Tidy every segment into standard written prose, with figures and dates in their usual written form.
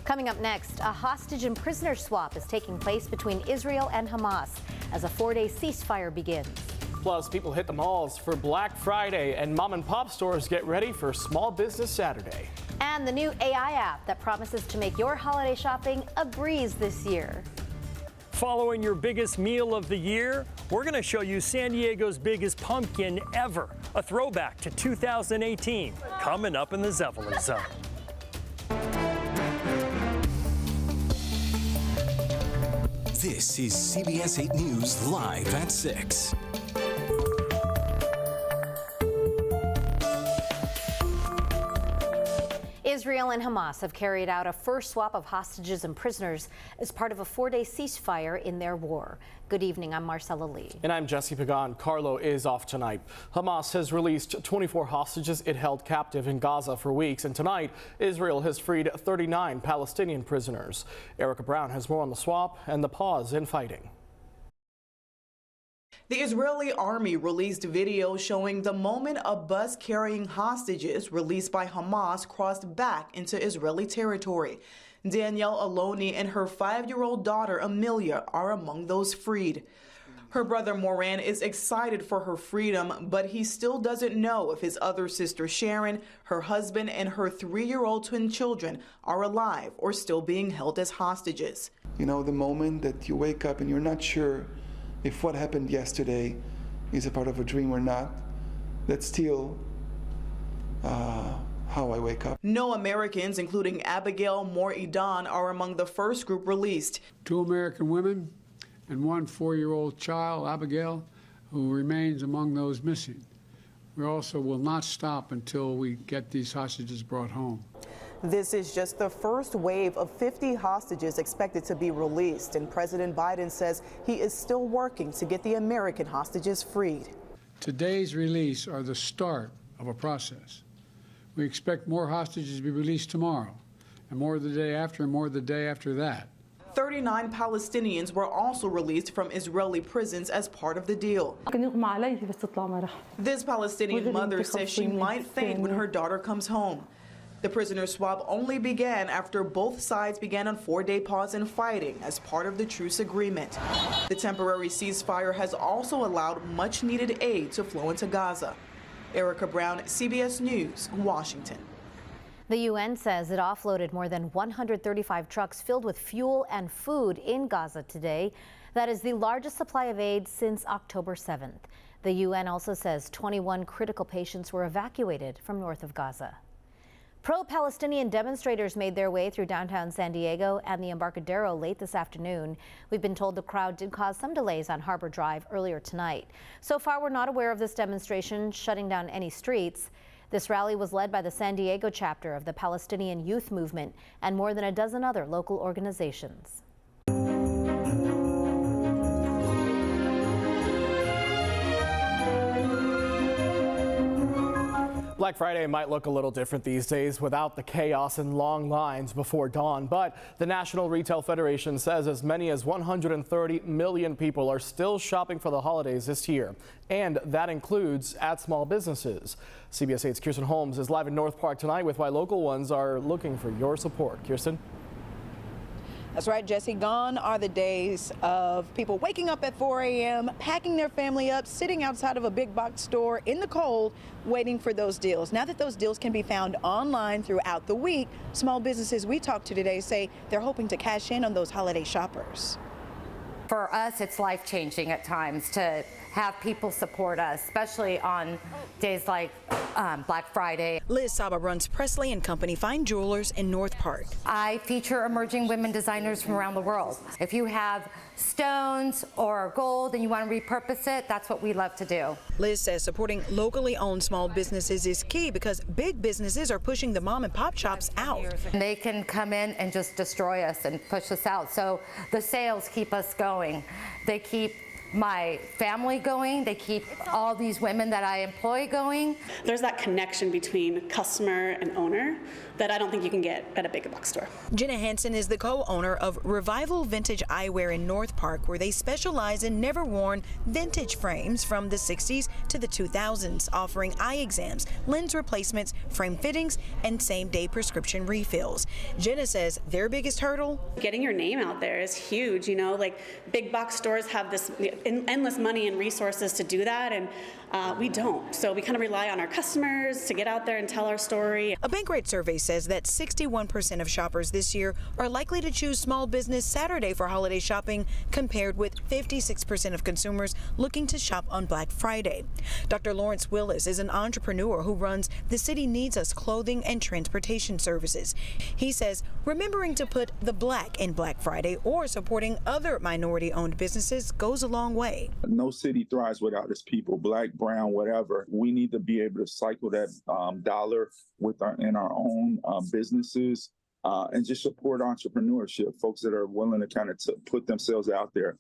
Coming up next, a hostage and prisoner swap is taking place between Israel and Hamas as a 4-day ceasefire begins. Plus, people hit the malls for Black Friday, and mom and pop stores get ready for Small Business Saturday. And the new AI app that promises to make your holiday shopping a breeze this year. Following your biggest meal of the year, we're going to show you San Diego's biggest pumpkin ever, a throwback to 2018, coming up in the Zevely Zone. This is CBS 8 News Live at 6. Israel and Hamas have carried out a first swap of hostages and prisoners as part of a 4-day ceasefire in their war. Good evening, I'm Marcella Lee. And I'm Jesse Pagan. Carlo is off tonight. Hamas has released 24 hostages it held captive in Gaza for weeks, and tonight Israel has freed 39 Palestinian prisoners. Erica Brown has more on the swap and the pause in fighting. The Israeli army released video showing the moment a bus carrying hostages released by Hamas crossed back into Israeli territory. Danielle Aloni and her 5-year-old daughter Amelia are among those freed. Her brother Moran is excited for her freedom, but he still doesn't know if his other sister Sharon, her husband, and her 3-year-old twin children are alive or still being held as hostages. You know, the moment that you wake up and you're not sure if what happened yesterday is a part of a dream or not, that's still how I wake up. No Americans, including Abigail Moore-Edan, are among the first group released. 2 American women and 1 4-year-old child, Abigail, who remains among those missing. We also will not stop until we get these hostages brought home. This is just the first wave of 50 hostages expected to be released, and President Biden says he is still working to get the American hostages freed. Today's release are the start of a process. We expect more hostages to be released tomorrow, and more the day after, and more the day after that. 39 Palestinians were also released from Israeli prisons as part of the deal. This Palestinian mother says she might faint when her daughter comes home. The prisoner swap only began after both sides began a 4-day pause in fighting as part of the truce agreement. The temporary ceasefire has also allowed much-needed aid to flow into Gaza. Erica Brown, CBS News, Washington. The UN says it offloaded more than 135 trucks filled with fuel and food in Gaza today. That is the largest supply of aid since October 7th. The UN also says 21 critical patients were evacuated from north of Gaza. Pro-Palestinian demonstrators made their way through downtown San Diego and the Embarcadero late this afternoon. We've been told the crowd did cause some delays on Harbor Drive earlier tonight. So far, we're not aware of this demonstration shutting down any streets. This rally was led by the San Diego chapter of the Palestinian Youth Movement and more than a dozen other local organizations. Black Friday might look a little different these days without the chaos and long lines before dawn, but the National Retail Federation says as many as 130 million people are still shopping for the holidays this year, and that includes at small businesses. CBS 8's Kirsten Holmes is live in North Park tonight with why local ones are looking for your support. Kirsten? That's right, Jesse. Gone are the days of people waking up at 4 a.m., packing their family up, sitting outside of a big box store in the cold, waiting for those deals. Now that those deals can be found online throughout the week, small businesses we talked to today say they're hoping to cash in on those holiday shoppers. For us, it's life-changing at times to have people support us, especially on days like Black Friday. Liz Saba runs Presley & Company Fine Jewelers in North Park. I feature emerging women designers from around the world. If you have stones or gold and you want to repurpose it, that's what we love to do. Liz says supporting locally owned small businesses is key because big businesses are pushing the mom and pop shops out. They can come in and just destroy us and push us out. So the sales keep us going. They keep my family going. They keep all these women that I employ going. There's that connection between customer and owner that I don't think you can get at a big box store. Jenna Hansen is the co-owner of Revival Vintage Eyewear in North Park, where they specialize in never-worn vintage frames from the 60s to the 2000s, offering eye exams, lens replacements, frame fittings, and same-day prescription refills. Jenna says their biggest hurdle? Getting your name out there is huge, you know, like big box stores have this endless money and resources to do that, and we don't. So we kind of rely on our customers to get out there and tell our story. A Bankrate survey says that 61% of shoppers this year are likely to choose Small Business Saturday for holiday shopping, compared with 56% of consumers looking to shop on Black Friday. Dr. Lawrence Willis is an entrepreneur who runs The City Needs Us clothing and transportation services. He says remembering to put the Black in Black Friday or supporting other minority-owned businesses goes a long way. No city thrives without its people, Black, brown, whatever. We need to be able to cycle that dollar in our own businesses and just support entrepreneurship, folks that are willing to kind of put themselves out there.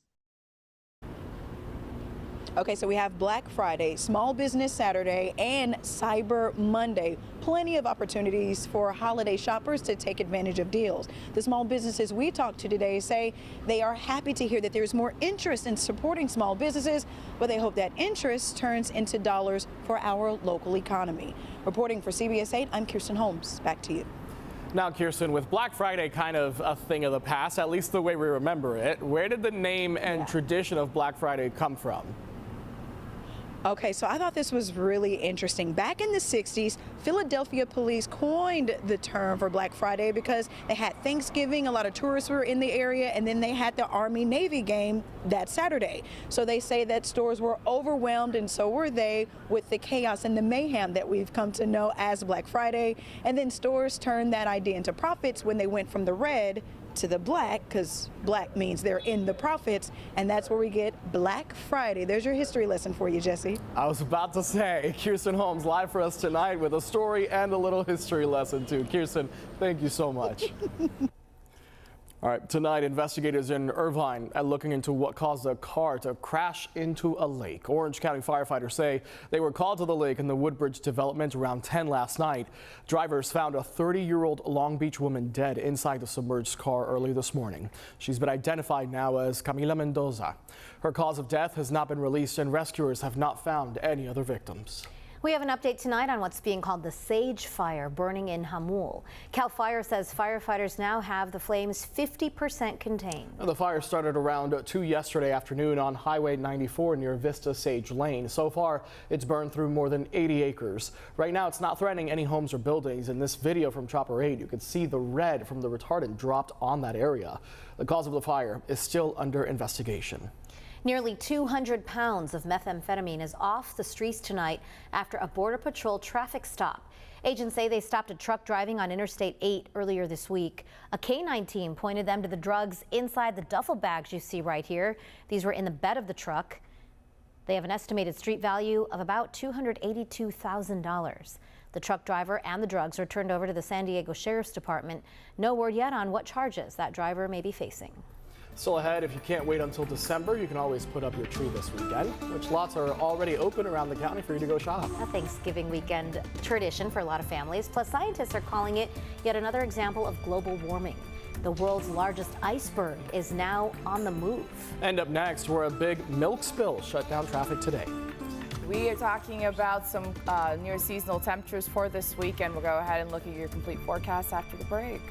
Okay, so we have Black Friday, Small Business Saturday, and Cyber Monday. Plenty of opportunities for holiday shoppers to take advantage of deals. The small businesses we talked to today say they are happy to hear that there's more interest in supporting small businesses, but they hope that interest turns into dollars for our local economy. Reporting for CBS 8, I'm Kirsten Holmes. Back to you. Now, Kirsten, with Black Friday kind of a thing of the past, at least the way we remember it, where did the name and tradition of Black Friday come from? Okay, so I thought this was really interesting. Back in the 60s, Philadelphia police coined the term for Black Friday because they had Thanksgiving, a lot of tourists were in the area, and then they had the Army-Navy game that Saturday. So they say that stores were overwhelmed, and so were they, with the chaos and the mayhem that we've come to know as Black Friday. And then stores turned that idea into profits when they went from the red to the black, because black means they're in the profits, and that's where we get Black Friday. There's your history lesson for you, Jesse. I was about to say, Kirsten Holmes live for us tonight with a story and a little history lesson too. Kirsten, thank you so much. All right, tonight investigators in Irvine are looking into what caused a car to crash into a lake. Orange County firefighters say they were called to the lake in the Woodbridge development around 10 last night. Drivers found a 30-year-old Long Beach woman dead inside the submerged car early this morning. She's been identified now as Camila Mendoza. Her cause of death has not been released, and rescuers have not found any other victims. We have an update tonight on what's being called the Sage Fire burning in Hamul. Cal Fire says firefighters now have the flames 50% contained. The fire started around 2 yesterday afternoon on Highway 94 near Vista Sage Lane. So far, it's burned through more than 80 acres. Right now, it's not threatening any homes or buildings. In this video from Chopper 8, you can see the red from the retardant dropped on that area. The cause of the fire is still under investigation. Nearly 200 pounds of methamphetamine is off the streets tonight after a Border Patrol traffic stop. Agents say they stopped a truck driving on Interstate 8 earlier this week. A K-9 team pointed them to the drugs inside the duffel bags you see right here. These were in the bed of the truck. They have an estimated street value of about $282,000. The truck driver and the drugs are turned over to the San Diego Sheriff's Department. No word yet on what charges that driver may be facing. Still ahead, if you can't wait until December, you can always put up your tree this weekend, which lots are already open around the county for you to go shop. A Thanksgiving weekend tradition for a lot of families. Plus, scientists are calling it yet another example of global warming. The world's largest iceberg is now on the move. And up next, where a big milk spill shut down traffic today. We are talking about some near seasonal temperatures for this weekend. We'll go ahead and look at your complete forecast after the break.